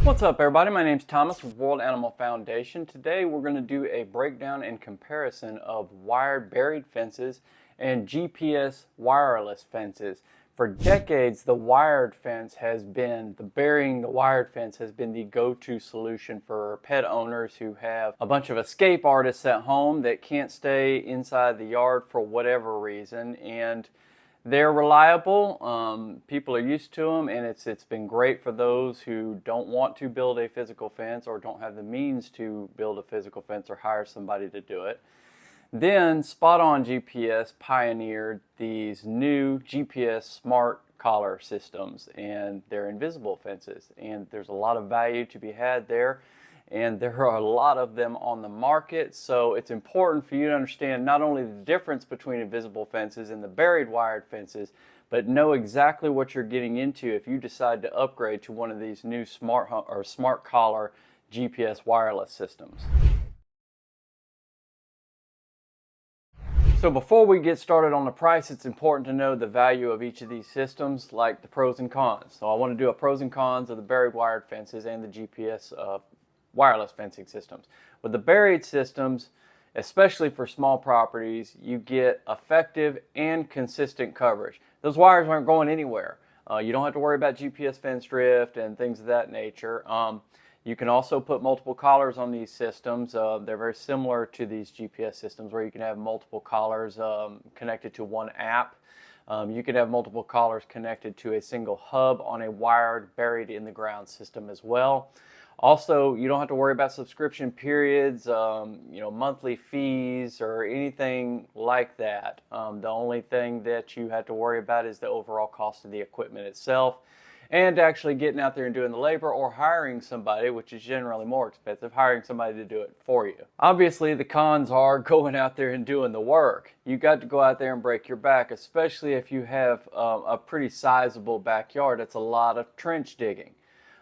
What's up everybody, my name's Thomas with World Animal Foundation. Today we're going to do a breakdown and comparison of wired buried fences and GPS wireless fences. For decades the wired fence has been, burying the wired fence has been the go-to solution for pet owners who have a bunch of escape artists at home that can't stay inside the yard for whatever reason, and they're reliable. People are used to them, and it's been great for those who don't want to build a physical fence or don't have the means to build a physical fence or hire somebody to do it. Then SpotOn GPS pioneered these new GPS smart collar systems, and they're invisible fences, and there's a lot of value to be had there. And there are a lot of them on the market, so it's important for you to understand not only the difference between invisible fences and the buried wired fences, but know exactly what you're getting into if you decide to upgrade to one of these new smart collar GPS wireless systems. So before we get started on the price, it's important to know the value of each of these systems, like the pros and cons. So I want to do a pros and cons of the buried wired fences and the GPS wireless fencing systems. With the buried systems, especially for small properties, you get effective and consistent coverage. Those wires aren't going anywhere. You don't have to worry about GPS fence drift and things of that nature. You can also put multiple collars on these systems. They're very similar to these GPS systems where you can have multiple collars connected to one app. You can have multiple collars connected to a single hub on a wired buried in the ground system as well. Also, you don't have to worry about subscription periods, monthly fees or anything like that. The only thing that you have to worry about is the overall cost of the equipment itself, and actually getting out there and doing the labor, or hiring somebody, which is generally more expensive, hiring somebody to do it for you. Obviously, the cons are going out there and doing the work. You got to go out there and break your back, especially if you have a pretty sizable backyard. It's a lot of trench digging.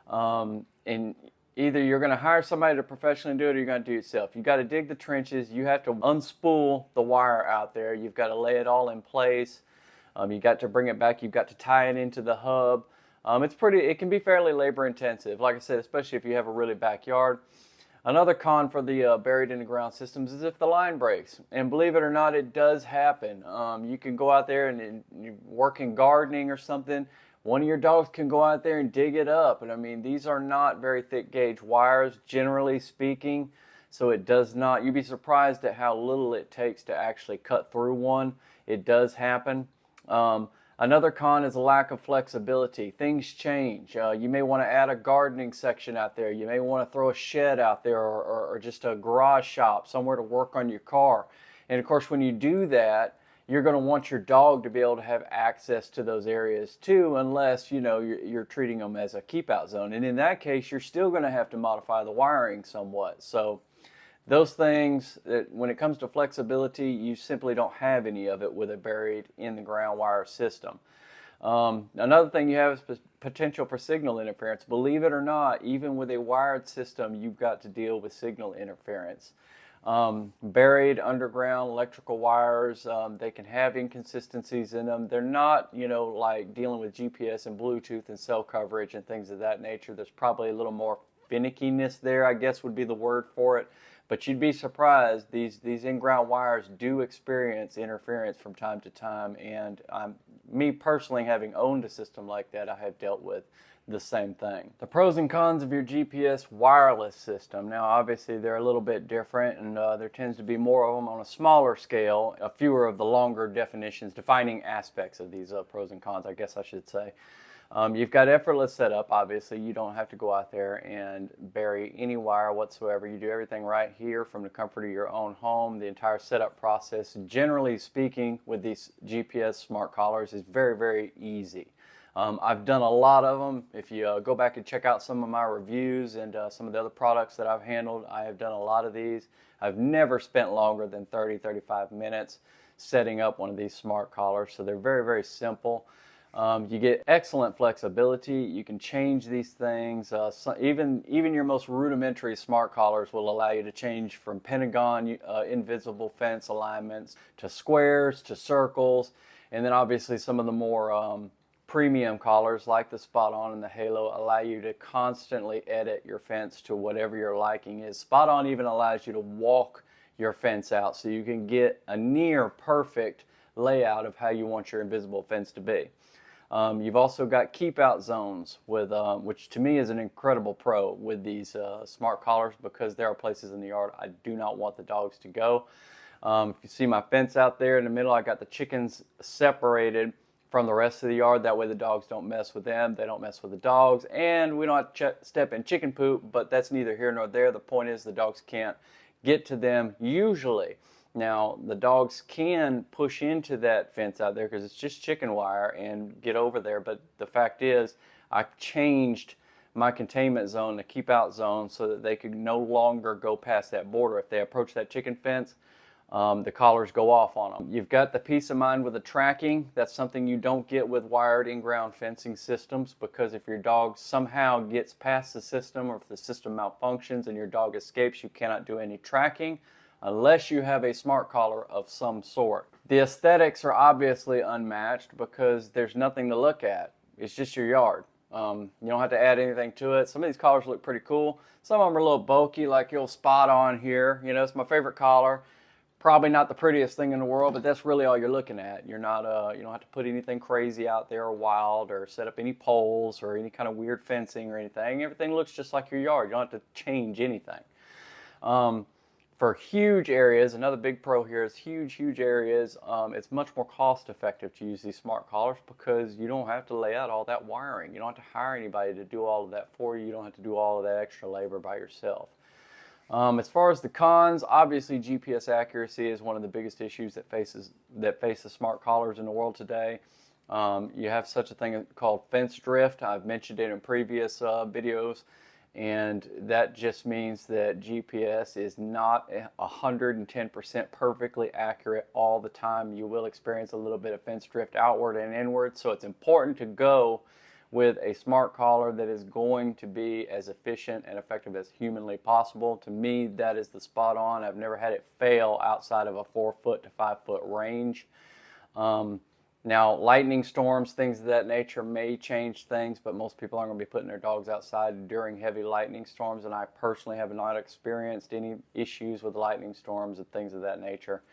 And either you're going to hire somebody to professionally do it, or you're going to do it yourself. You got to dig the trenches. You have to unspool the wire out there. You've got to lay it all in place. You got to bring it back. You've got to tie it into the hub. It can be fairly labor intensive, like I said, especially if you have a really backyard. Another con for the buried in the ground systems is if the line breaks. And believe it or not, it does happen. You can go out there and you're working gardening or something. One of your dogs can go out there and dig it up. And I mean, these are not very thick gauge wires, generally speaking. So it does not, you'd be surprised at how little it takes to actually cut through one. It does happen. Another con is a lack of flexibility. Things change. You may want to add a gardening section out there. You may want to throw a shed out there, or just a garage shop, somewhere to work on your car. And of course, when you do that, you're going to want your dog to be able to have access to those areas too, unless you're treating them as a keep out zone. And in that case, you're still going to have to modify the wiring somewhat. So those things, when it comes to flexibility, you simply don't have any of it with a buried in the ground wire system. Another thing you have is potential for signal interference. Believe it or not, even with a wired system, you've got to deal with signal interference. Buried underground electrical wires, they can have inconsistencies in them. They're not, like dealing with GPS and Bluetooth and cell coverage and things of that nature. There's probably a little more finickiness there, I guess would be the word for it. But you'd be surprised, these in-ground wires do experience interference from time to time, and me personally, having owned a system like that, I have dealt with the same thing. The pros and cons of your GPS wireless system. Now obviously they're a little bit different, and there tends to be more of them on a smaller scale, fewer of the longer definitions, defining aspects of these pros and cons, I guess I should say. You've got effortless setup. Obviously you don't have to go out there and bury any wire whatsoever. You do everything right here from the comfort of your own home. The entire setup process, generally speaking, with these GPS smart collars is very, very easy. I've done a lot of them. If you go back and check out some of my reviews and some of the other products that I've handled, I have done a lot of these. I've never spent longer than 30-35 minutes setting up one of these smart collars, so they're very, very simple. You get excellent flexibility. You can change these things. Even your most rudimentary smart collars will allow you to change from pentagon invisible fence alignments to squares to circles, and then obviously some of the more premium collars like the SpotOn and the Halo allow you to constantly edit your fence to whatever your liking is. SpotOn even allows you to walk your fence out so you can get a near perfect layout of how you want your invisible fence to be. You've also got keep out zones with which to me is an incredible pro with these smart collars, because there are places in the yard I do not want the dogs to go. If you see my fence out there in the middle, I got the chickens separated from the rest of the yard. That way the dogs don't mess with them, they don't mess with the dogs, and we don't have to step in chicken poop, but that's neither here nor there. The point is the dogs can't get to them usually. Now, the dogs can push into that fence out there because it's just chicken wire and get over there, but the fact is I changed my containment zone, the keep out zone, so that they could no longer go past that border. If they approach that chicken fence, the collars go off on them. You've got the peace of mind with the tracking. That's something you don't get with wired in-ground fencing systems, because if your dog somehow gets past the system, or if the system malfunctions and your dog escapes, you cannot do any tracking unless you have a smart collar of some sort. The aesthetics are obviously unmatched because there's nothing to look at. It's just your yard. You don't have to add anything to it. Some of these collars look pretty cool. Some of them are a little bulky, like your SpotOn here. You know, it's my favorite collar. Probably not the prettiest thing in the world, but that's really all you're looking at. You're not, you don't have to put anything crazy out there or wild, or set up any poles or any kind of weird fencing or anything. Everything looks just like your yard. You don't have to change anything. For huge areas, another big pro here is huge areas, it's much more cost effective to use these smart collars because you don't have to lay out all that wiring. You don't have to hire anybody to do all of that for you. You don't have to do all of that extra labor by yourself. As far as the cons, obviously GPS accuracy is one of the biggest issues that faces smart collars in the world today. You have such a thing called fence drift. I've mentioned it in previous videos. And that just means that GPS is not 110% perfectly accurate all the time. You will experience a little bit of fence drift outward and inward. So it's important to go with a smart collar that is going to be as efficient and effective as humanly possible. To me, that is the SpotOn. I've never had it fail outside of a 4 foot to 5 foot range. Now, lightning storms, things of that nature may change things, but most people aren't going to be putting their dogs outside during heavy lightning storms, and I personally have not experienced any issues with lightning storms and things of that nature.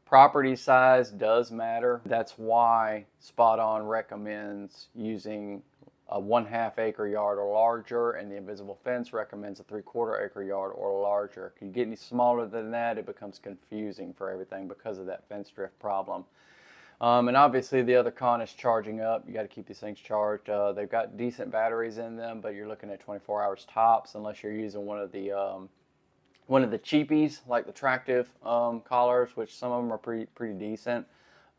Property size does matter. That's why SpotOn recommends using a 1/2 acre yard or larger, and the invisible fence recommends a 3/4 acre yard or larger. If you get any smaller than that, it becomes confusing for everything because of that fence drift problem. And obviously the other con is charging up. You got to keep these things charged. They've got decent batteries in them, but you're looking at 24 hours tops unless you're using one of the cheapies like the Tractive collars, which some of them are pretty decent,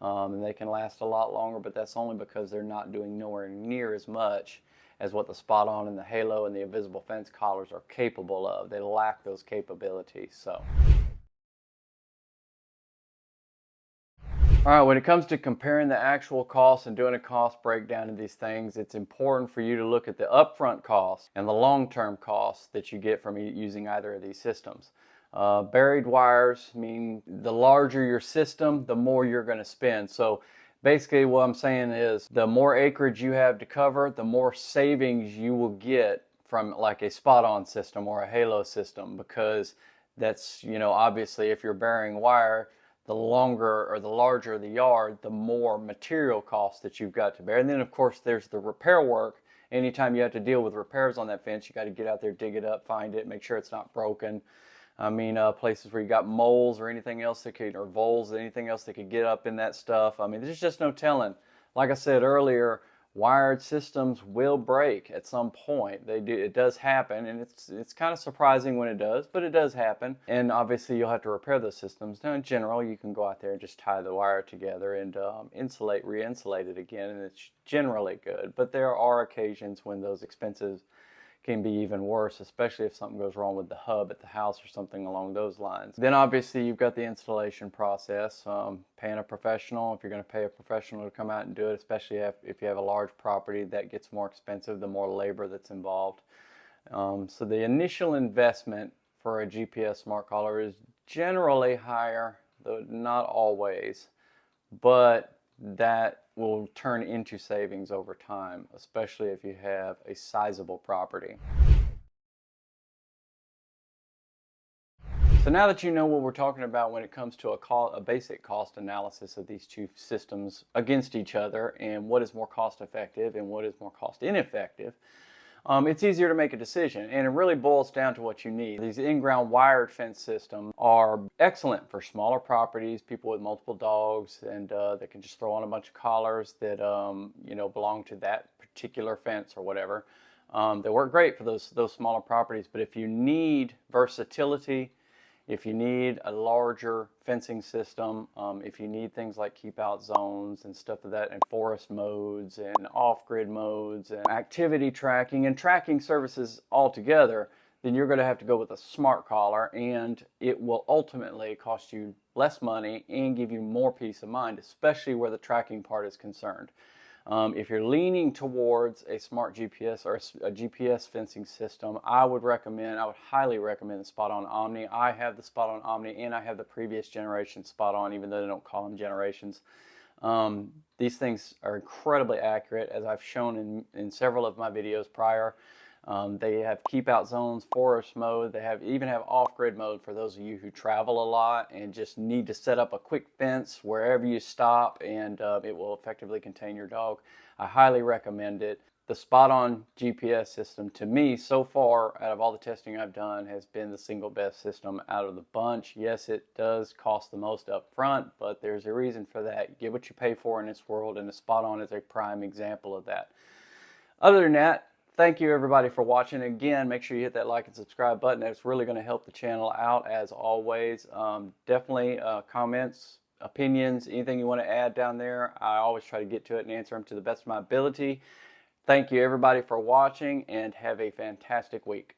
and they can last a lot longer. But that's only because they're not doing nowhere near as much as what the SpotOn and the Halo and the invisible fence collars are capable of. They lack those capabilities. So. All right, when it comes to comparing the actual costs and doing a cost breakdown of these things, it's important for you to look at the upfront costs and the long-term costs that you get from using either of these systems. Buried wires mean the larger your system, the more you're going to spend. So basically what I'm saying is the more acreage you have to cover, the more savings you will get from like a SpotOn system or a Halo system, because that's, you know, obviously if you're burying wire, the longer or the larger the yard, the more material costs that you've got to bear. And then of course there's the repair work. Anytime you have to deal with repairs on that fence, you got to get out there, dig it up, find it, make sure it's not broken. I mean, places where you got moles or anything else that could, or voles, anything else that could get up in that stuff. I mean, there's just no telling. Like I said earlier, wired systems will break at some point. They do. It does happen, and it's kind of surprising when it does, but it does happen. And obviously, you'll have to repair those systems. Now, in general, you can go out there and just tie the wire together and re-insulate it again, and it's generally good. But there are occasions when those expenses can be even worse, especially if something goes wrong with the hub at the house or something along those lines. Then obviously you've got the installation process, paying a professional. If you're going to pay a professional to come out and do it, especially if you have a large property, that gets more expensive the more labor that's involved. So the initial investment for a GPS smart collar is generally higher, though not always, but that will turn into savings over time, especially if you have a sizable property. So now that you know what we're talking about when it comes to a basic cost analysis of these two systems against each other and what is more cost effective and what is more cost ineffective, it's easier to make a decision, and it really boils down to what you need. These in-ground wired fence systems are excellent for smaller properties, people with multiple dogs, and they can just throw on a bunch of collars that belong to that particular fence or whatever. They work great for those smaller properties, but if you need versatility, if you need a larger fencing system, if you need things like keep out zones and stuff like that, and forest modes and off-grid modes and activity tracking and tracking services altogether, then you're going to have to go with a smart collar, and it will ultimately cost you less money and give you more peace of mind, especially where the tracking part is concerned. If you're leaning towards a smart GPS or a GPS fencing system, I would highly recommend the SpotOn Omni. I have the SpotOn Omni and I have the previous generation SpotOn, even though they don't call them generations. These things are incredibly accurate, as I've shown in several of my videos prior. They have keep out zones, forest mode. They even have off-grid mode for those of you who travel a lot and just need to set up a quick fence wherever you stop, and it will effectively contain your dog. I highly recommend it. The SpotOn GPS system, to me, so far, out of all the testing I've done, has been the single best system out of the bunch. Yes, it does cost the most up front, but there's a reason for that. You get what you pay for in this world, and the SpotOn is a prime example of that. Other than that, thank you everybody for watching. Again, make sure you hit that like and subscribe button. It's really going to help the channel out as always. Definitely comments, opinions, anything you want to add down there. I always try to get to it and answer them to the best of my ability. Thank you everybody for watching, and have a fantastic week.